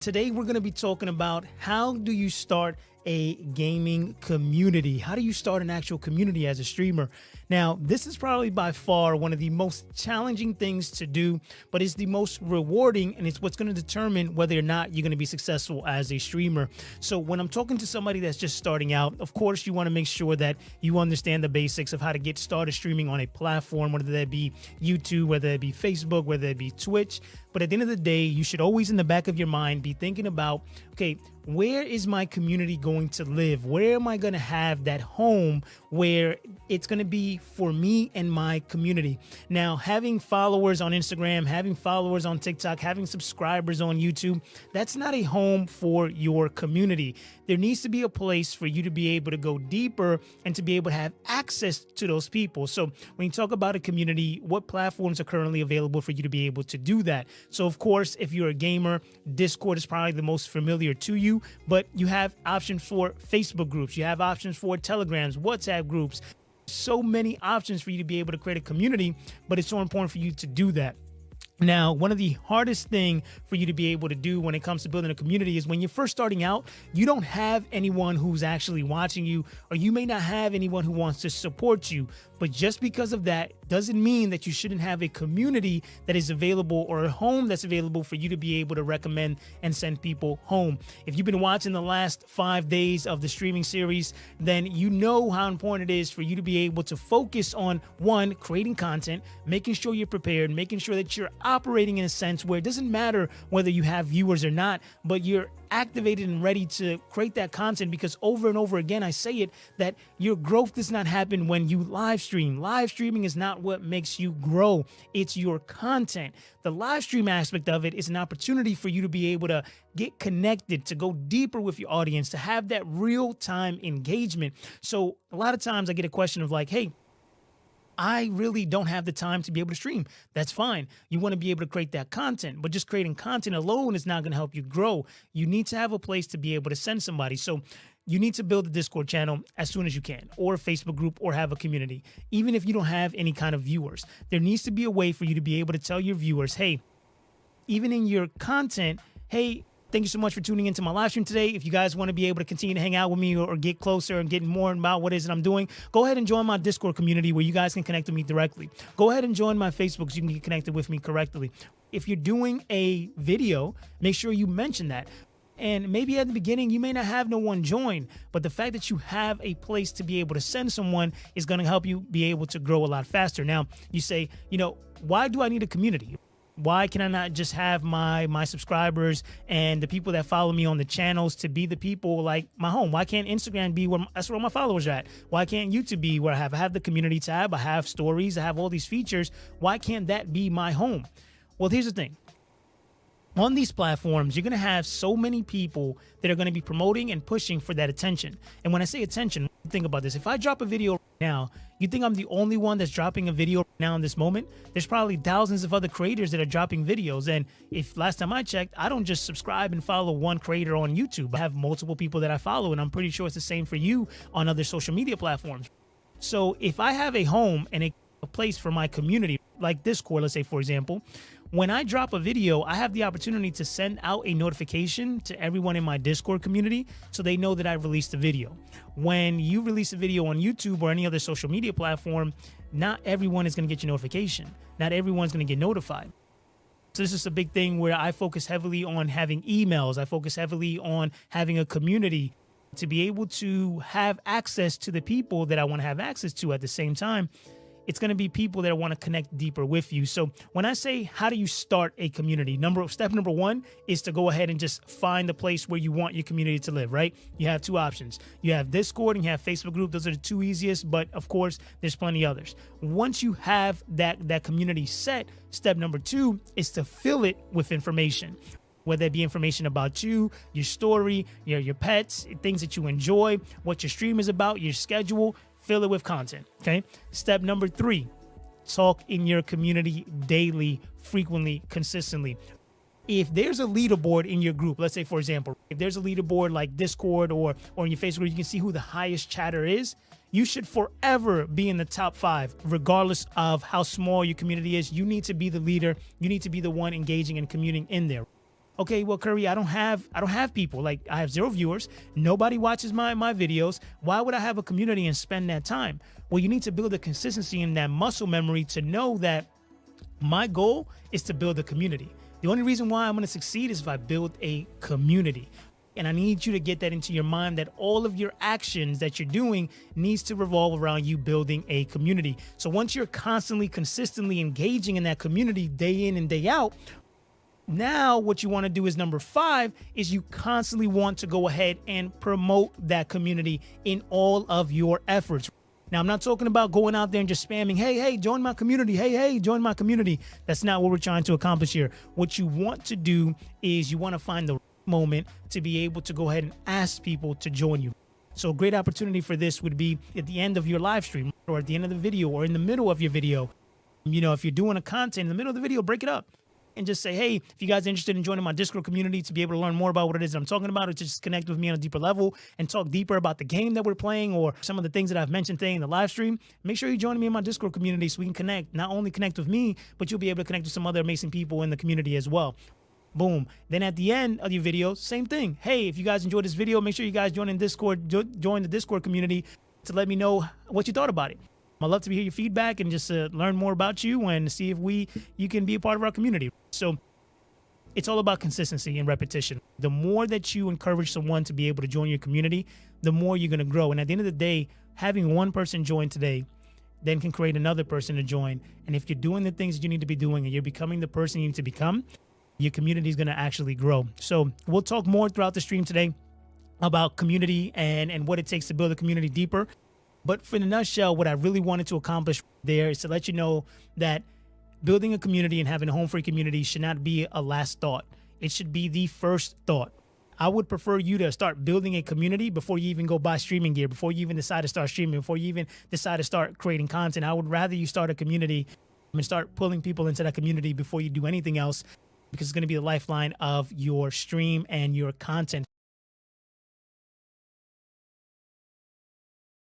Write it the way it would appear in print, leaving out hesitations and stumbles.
Today, we're going to be talking about how do you start a gaming community? How do you start an actual community as a streamer? Now, this is probably by far one of the most challenging things to do, but it's the most rewarding, and it's what's going to determine whether or not you're going to be successful as a streamer. So when I'm talking to somebody that's just starting out, of course, you want to make sure that you understand the basics of how to get started streaming on a platform, whether that be YouTube, whether it be Facebook, whether it be Twitch. But at the end of the day, you should always in the back of your mind be thinking about, okay, where is my community going to live? Where am I going to have that home where it's going to be for me and my community? Now, having followers on Instagram, having followers on TikTok, having subscribers on YouTube, that's not a home for your community. There needs to be a place for you to be able to go deeper and to be able to have access to those people. So when you talk about a community, what platforms are currently available for you to be able to do that? So of course, if you're a gamer, Discord is probably the most familiar to you, but you have options for Facebook groups. You have options for Telegrams, WhatsApp groups. So many options for you to be able to create a community, but it's so important for you to do that. Now, one of the hardest thing for you to be able to do when it comes to building a community is when you're first starting out, you don't have anyone who's actually watching you, or you may not have anyone who wants to support you. But just because of that doesn't mean that you shouldn't have a community that is available or a home that's available for you to be able to recommend and send people home. If you've been watching the last 5 days of the streaming series, then you know how important it is for you to be able to focus on, one, creating content, making sure you're prepared, making sure that you're operating in a sense where it doesn't matter whether you have viewers or not, but you're activated and ready to create that content, because over and over again, I say it, that your growth does not happen when you live stream. Live streaming is not what makes you grow. It's your content. The live stream aspect of it is an opportunity for you to be able to get connected, to go deeper with your audience, to have that real-time engagement. So a lot of times I get a question of like, hey, I really don't have the time to be able to stream. That's fine. You want to be able to create that content, but just creating content alone is not going to help you grow. You need to have a place to be able to send somebody. So you need to build a Discord channel as soon as you can, or a Facebook group, or have a community. Even if you don't have any kind of viewers, there needs to be a way for you to be able to tell your viewers, hey, even in your content, hey, thank you so much for tuning into my live stream today. If you guys want to be able to continue to hang out with me or get closer and get more about what it is that I'm doing, go ahead and join my Discord community where you guys can connect with me directly. Go ahead and join my Facebook so you can get connected with me correctly. If you're doing a video, make sure you mention that. And maybe at the beginning, you may not have no one join, but the fact that you have a place to be able to send someone is going to help you be able to grow a lot faster. Now, you say, why do I need a community? Why can I not just have my subscribers and the people that follow me on the channels to be the people like my home? Why can't Instagram be that's where my followers are at? Why can't YouTube be where I have the community tab? I have stories. I have all these features. Why can't that be my home? Well, here's the thing. On these platforms, you're going to have so many people that are going to be promoting and pushing for that attention. And when I say attention, think about this. If I drop a video right now, you think I'm the only one that's dropping a video right now in this moment? There's probably thousands of other creators that are dropping videos. And if last time I checked, I don't just subscribe and follow one creator on YouTube. I have multiple people that I follow, and I'm pretty sure it's the same for you on other social media platforms. So if I have a home and a place for my community, like Discord, let's say, for example, when I drop a video, I have the opportunity to send out a notification to everyone in my Discord community so they know that I released a video. When you release a video on YouTube or any other social media platform, not everyone is going to get your notification. Not everyone's going to get notified. So this is a big thing where I focus heavily on having emails. I focus heavily on having a community to be able to have access to the people that I want to have access to at the same time. It's going to be people that want to connect deeper with you. So when I say, how do you start a community? Step number one is to go ahead and just find the place where you want your community to live, right? You have two options. You have Discord and you have Facebook group. Those are the two easiest, but of course, there's plenty others. Once you have that community set, step number two is to fill it with information. Whether it be information about you, your story, your pets, things that you enjoy, what your stream is about, your schedule. Fill it with content, okay? Step number three, talk in your community daily, frequently, consistently. If there's a leaderboard in your group, let's say, for example, if there's a leaderboard like Discord or in your Facebook group, you can see who the highest chatter is. You should forever be in the top 5, regardless of how small your community is. You need to be the leader. You need to be the one engaging and commuting in there. okay, well, Curry, I don't have people. Like, I have 0 viewers. Nobody watches my videos. Why would I have a community and spend that time? Well, you need to build a consistency in that muscle memory to know that my goal is to build a community. The only reason why I'm going to succeed is if I build a community. And I need you to get that into your mind, that all of your actions that you're doing needs to revolve around you building a community. So once you're constantly, consistently engaging in that community day in and day out, now what you want to do is number 5 is you constantly want to go ahead and promote that community in all of your efforts. Now, I'm not talking about going out there and just spamming, hey, join my community. Hey, join my community. That's not what we're trying to accomplish here. What you want to do is you want to find the moment to be able to go ahead and ask people to join you. So a great opportunity for this would be at the end of your live stream, or at the end of the video, or in the middle of your video. You know, if you're doing a content in the middle of the video, break it up and just say, hey, if you guys are interested in joining my Discord community to be able to learn more about what it is that I'm talking about, or to just connect with me on a deeper level and talk deeper about the game that we're playing, or some of the things that I've mentioned today in the live stream, make sure you join me in my Discord community so we can connect. Not only connect with me, but you'll be able to connect with some other amazing people in the community as well. Boom. Then at the end of your video, same thing. Hey, if you guys enjoyed this video, make sure you guys join in Discord, join the Discord community to let me know what you thought about it. I'd love to hear your feedback and just learn more about you and see if you can be a part of our community. So it's all about consistency and repetition. The more that you encourage someone to be able to join your community, the more you're going to grow. And at the end of the day, having one person join today then can create another person to join. And if you're doing the things that you need to be doing and you're becoming the person you need to become, your community is going to actually grow. So we'll talk more throughout the stream today about community and what it takes to build a community deeper. But for the nutshell, what I really wanted to accomplish there is to let you know that building a community and having a home free community should not be a last thought. It should be the first thought. I would prefer you to start building a community before you even go buy streaming gear, before you even decide to start streaming, before you even decide to start creating content. I would rather you start a community and start pulling people into that community before you do anything else, because it's going to be the lifeline of your stream and your content.